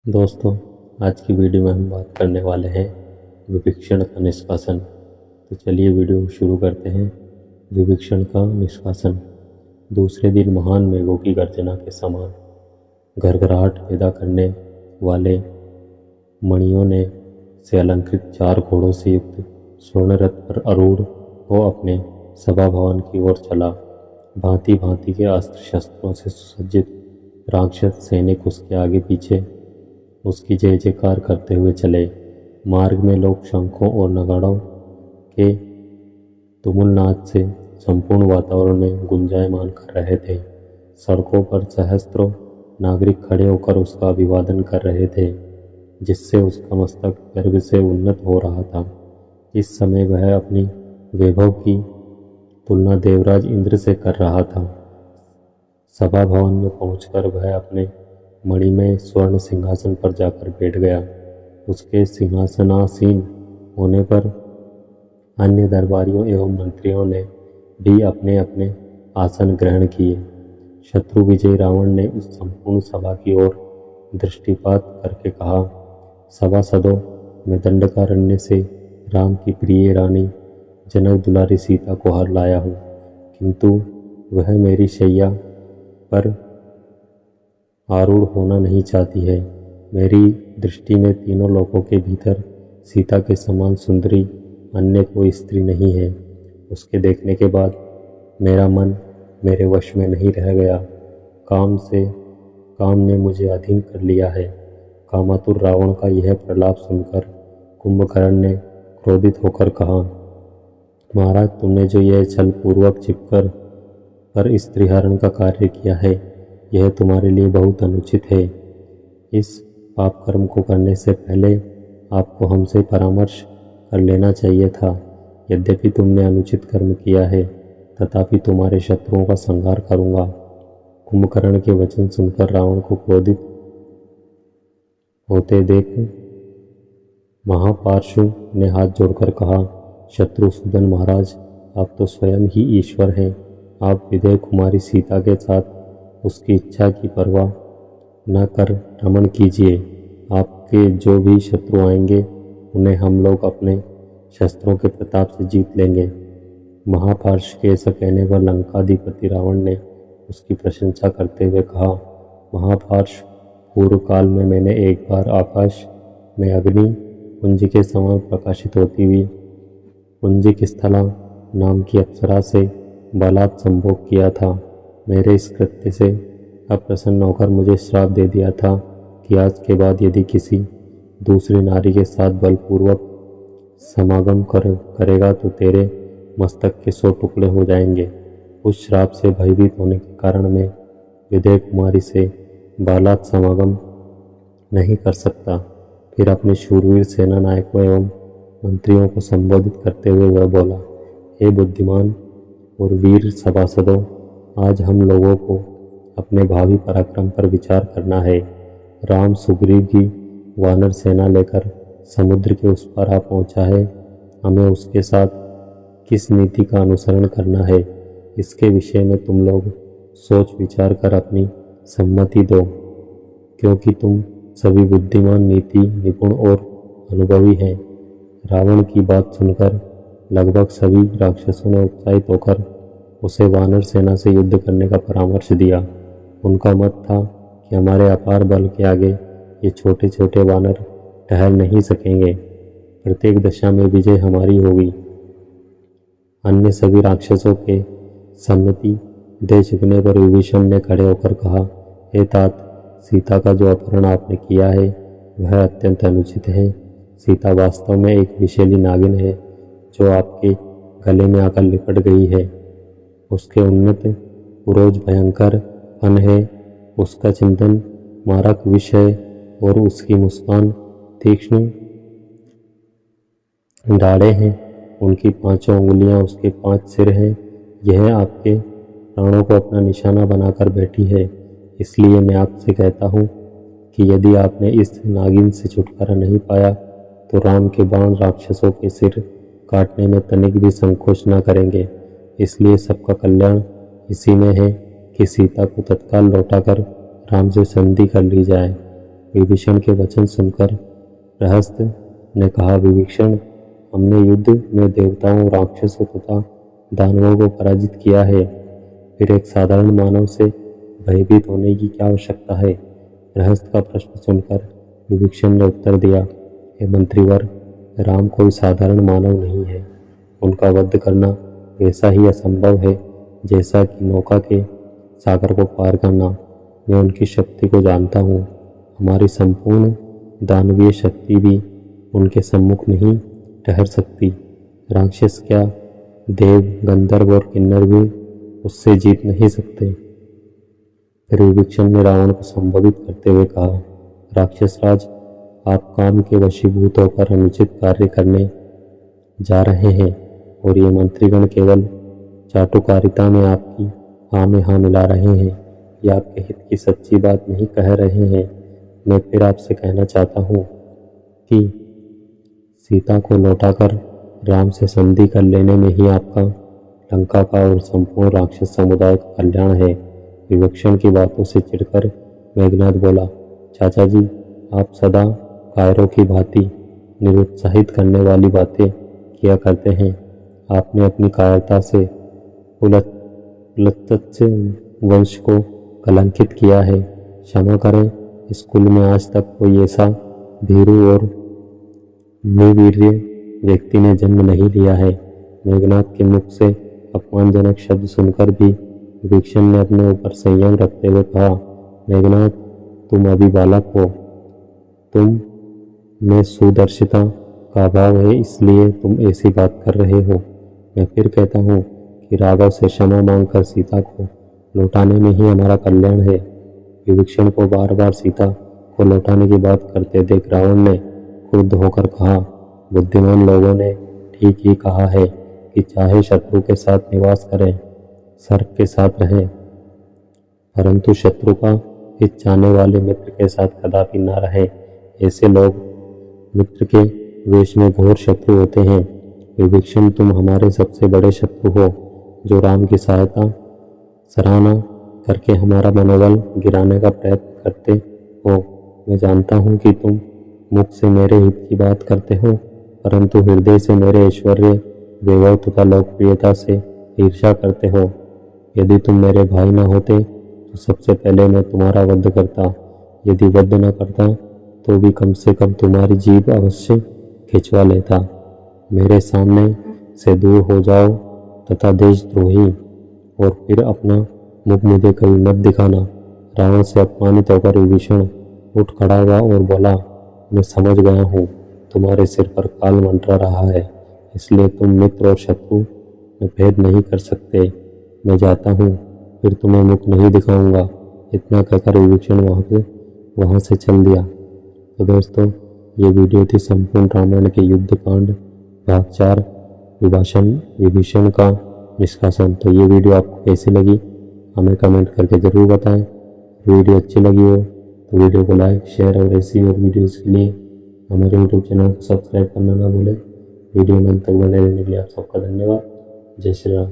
दोस्तों, आज की वीडियो में हम बात करने वाले हैं विभिक्षण का निष्कासन। तो चलिए वीडियो शुरू करते हैं। विभिक्षण का निष्कासन। दूसरे दिन महान मेघों की गर्जना के समान घरघराहट पैदा करने वाले मणियों ने से अलंकृत 4 घोड़ों से युक्त स्वर्ण रथ पर आरूढ़ हो अपने सभा भवन की ओर चला। भांति भांति के अस्त्र शस्त्रों से सुसज्जित राक्षस सैनिक उसके आगे पीछे उसकी जय जयकार करते हुए चले। मार्ग में लोग शंखों और नगाड़ों के तुमुल नाद से संपूर्ण वातावरण में गुंजायमान कर रहे थे। सड़कों पर सहस्त्रों नागरिक खड़े होकर उसका अभिवादन कर रहे थे, जिससे उसका मस्तक गर्व से उन्नत हो रहा था। इस समय वह अपनी वैभव की तुलना देवराज इंद्र से कर रहा था। सभा भवन में पहुंचकर वह अपने मणिमय स्वर्ण सिंहासन पर जाकर बैठ गया। उसके सिंहासनासीन होने पर अन्य दरबारियों एवं मंत्रियों ने भी अपने अपने आसन ग्रहण किए। शत्रु विजयी रावण ने उस संपूर्ण सभा की ओर दृष्टिपात करके कहा, सभासदों, मैं दंडकारण्य से राम की प्रिय रानी जनक दुलारी सीता को हर लाया हूँ, किंतु वह मेरी शैया पर आरूढ़ होना नहीं चाहती है। मेरी दृष्टि में तीनों लोकों के भीतर सीता के समान सुंदरी अन्य कोई स्त्री नहीं है। उसके देखने के बाद मेरा मन मेरे वश में नहीं रह गया। काम ने मुझे अधीन कर लिया है। कामातुर रावण का यह प्रलाप सुनकर कुंभकर्ण ने क्रोधित होकर कहा, महाराज, तुमने जो यह छल पूर्वक छिपकर पर स्त्रीहरण का कार्य किया है, यह तुम्हारे लिए बहुत अनुचित है। इस पाप कर्म को करने से पहले आपको हमसे परामर्श कर लेना चाहिए था। यद्यपि तुमने अनुचित कर्म किया है, तथापि तुम्हारे शत्रुओं का संहार करूंगा। कुंभकर्ण के वचन सुनकर रावण को क्रोधित होते देख महापार्शु ने हाथ जोड़कर कहा, शत्रुसूदन महाराज, आप तो स्वयं ही ईश्वर हैं। आप विदेह कुमारी सीता के साथ उसकी इच्छा की परवाह न कर रमण कीजिए। आपके जो भी शत्रु आएंगे, उन्हें हम लोग अपने शस्त्रों के प्रताप से जीत लेंगे। महापार्श के ऐसा कहने पर लंकाधिपति रावण ने उसकी प्रशंसा करते हुए कहा, महापार्श, पूर्व काल में मैंने एक बार आकाश में अग्नि पुंज के समान प्रकाशित होती हुई पुंजिक स्थला नाम की अप्सरा से बलात् संभोग किया था। मेरे इस कृत्य से अप्रसन्न होकर मुझे श्राप दे दिया था कि आज के बाद यदि किसी दूसरी नारी के साथ बलपूर्वक समागम करेगा तो तेरे मस्तक के 100 टुकड़े हो जाएंगे। उस श्राप से भयभीत होने के कारण मैं विदेह कुमारी से बालात् समागम नहीं कर सकता। फिर अपने शूरवीर सेना नायकों एवं मंत्रियों को संबोधित करते हुए वह बोला, हे बुद्धिमान और वीर सभासदों, आज हम लोगों को अपने भावी पराक्रम पर विचार करना है। राम सुग्रीव की वानर सेना लेकर समुद्र के उस पार आ पहुंचा है। हमें उसके साथ किस नीति का अनुसरण करना है, इसके विषय में तुम लोग सोच विचार कर अपनी सम्मति दो, क्योंकि तुम सभी बुद्धिमान, नीति निपुण और अनुभवी हैं। रावण की बात सुनकर लगभग सभी राक्षसों ने उत्साहित होकर उसे वानर सेना से युद्ध करने का परामर्श दिया। उनका मत था कि हमारे अपार बल के आगे ये छोटे छोटे वानर ठहर नहीं सकेंगे। प्रत्येक दशा में विजय हमारी होगी। अन्य सभी राक्षसों के सम्मति दे चुकने पर विभीषण ने खड़े होकर कहा, हे तात, सीता का जो अपहरण आपने किया है वह अत्यंत अनुचित है। सीता वास्तव में एक विषैली नागिन है जो आपके गले में आकर लिपट गई है। उसके उन्नत पुरोज भयंकर फन है, उसका चिंतन मारक विष है और उसकी मुस्कान तीक्ष्ण दाढ़ें हैं। उनकी 5 उंगलियां उसके 5 सिर हैं। यह आपके प्राणों को अपना निशाना बनाकर बैठी है। इसलिए मैं आपसे कहता हूँ कि यदि आपने इस नागिन से छुटकारा नहीं पाया तो राम के बाण राक्षसों के सिर काटने में तनिक भी संकोच न करेंगे। इसलिए सबका कल्याण इसी में है कि सीता को तत्काल लौटाकर राम से संधि कर ली जाए। विभीषण के वचन सुनकर प्रहस्त ने कहा, विभीषण, हमने युद्ध में देवताओं, राक्षसों तथा दानवों को पराजित किया है, फिर एक साधारण मानव से भयभीत होने की क्या आवश्यकता है। प्रहस्त का प्रश्न सुनकर विभीषण ने उत्तर दिया, हे मंत्रीवर, राम कोई साधारण मानव नहीं है। उनका वध करना वैसा ही असंभव है जैसा कि नौका के सागर को पार करना। मैं उनकी शक्ति को जानता हूँ। हमारी संपूर्ण दानवीय शक्ति भी उनके सम्मुख नहीं ठहर सकती। राक्षस क्या, देव, गंधर्व और किन्नर भी उससे जीत नहीं सकते। फिर विभीषण ने रावण को संबोधित करते हुए कहा, राक्षस राज, आप काम के वशीभूत होकर अनुचित कार्य करने जा रहे हैं और ये मंत्रीगण केवल चाटुकारिता में आपकी हाँ में हाँ मिला रहे हैं। ये आपके हित की सच्ची बात नहीं कह रहे हैं। मैं फिर आपसे कहना चाहता हूँ कि सीता को लौटाकर राम से संधि कर लेने में ही आपका, लंका का और संपूर्ण राक्षस समुदाय का कल्याण है। विभीषण की बातों से चिढ़कर मेघनाद बोला, चाचा जी, आप सदा कायरों की भांति निरुत्साहित करने वाली बातें किया करते हैं। आपने अपनी कायरता से पुलत्स्य वंश को कलंकित किया है। क्षमा करें, इस कुल में आज तक कोई ऐसा भीरू और निर्वीर्य व्यक्ति ने जन्म नहीं लिया है। मेघनाद के मुख से अपमानजनक शब्द सुनकर भी विभीषण ने अपने ऊपर संयम रखते हुए कहा, मेघनाद, तुम अभी बालक हो, तुम में सुदर्शिता का अभाव है, इसलिए तुम ऐसी बात कर रहे हो। मैं फिर कहता हूँ कि राघव से क्षमा मांगकर सीता को लौटाने में ही हमारा कल्याण है। विभीषण को बार बार सीता को लौटाने की बात करते देख रावण ने क्रुद्ध होकर कहा, बुद्धिमान लोगों ने ठीक ही कहा है कि चाहे शत्रु के साथ निवास करें, सर्प के साथ रहें, परंतु शत्रु का हित चाहने वाले मित्र के साथ कदापि न रहे। ऐसे लोग मित्र के वेश में घोर शत्रु होते हैं। विभीषण, तुम हमारे सबसे बड़े शत्रु हो, जो राम की सराहना करके हमारा मनोबल गिराने का प्रयत्न करते हो। मैं जानता हूँ कि तुम मुख से मेरे हित की बात करते हो, परंतु हृदय से मेरे ऐश्वर्य, वैभव तथा लोकप्रियता से ईर्ष्या करते हो। यदि तुम मेरे भाई न होते तो सबसे पहले मैं तुम्हारा वध करता। यदि वध न करता तो भी कम से कम तुम्हारी जीभ अवश्य खिंचवा लेता। मेरे सामने से दूर हो जाओ तथा देशद्रोही, और फिर अपना मुख मुझे कभी मत दिखाना। रावण से अपमानित होकर विभीषण उठ खड़ा हुआ और बोला, मैं समझ गया हूँ, तुम्हारे सिर पर काल मंडरा रहा है, इसलिए तुम मित्र और शत्रु में भेद नहीं कर सकते। मैं जाता हूँ, फिर तुम्हें मुख नहीं दिखाऊंगा। इतना कहकर विभीषण वहाँ से चल दिया। तो दोस्तों, ये वीडियो थी संपूर्ण रामायण के युद्ध कांड भाग 4 विभीषण का निष्कासन। तो ये वीडियो आपको कैसी लगी हमें कमेंट करके ज़रूर बताएं। वीडियो अच्छी लगी हो तो वीडियो को लाइक, शेयर और ऐसी और वीडियोज़ के लिए हमारे यूट्यूब चैनल को सब्सक्राइब करना ना भूलें। वीडियो में अंत तक बने रहने के लिए आप सबका धन्यवाद। जय श्री राम।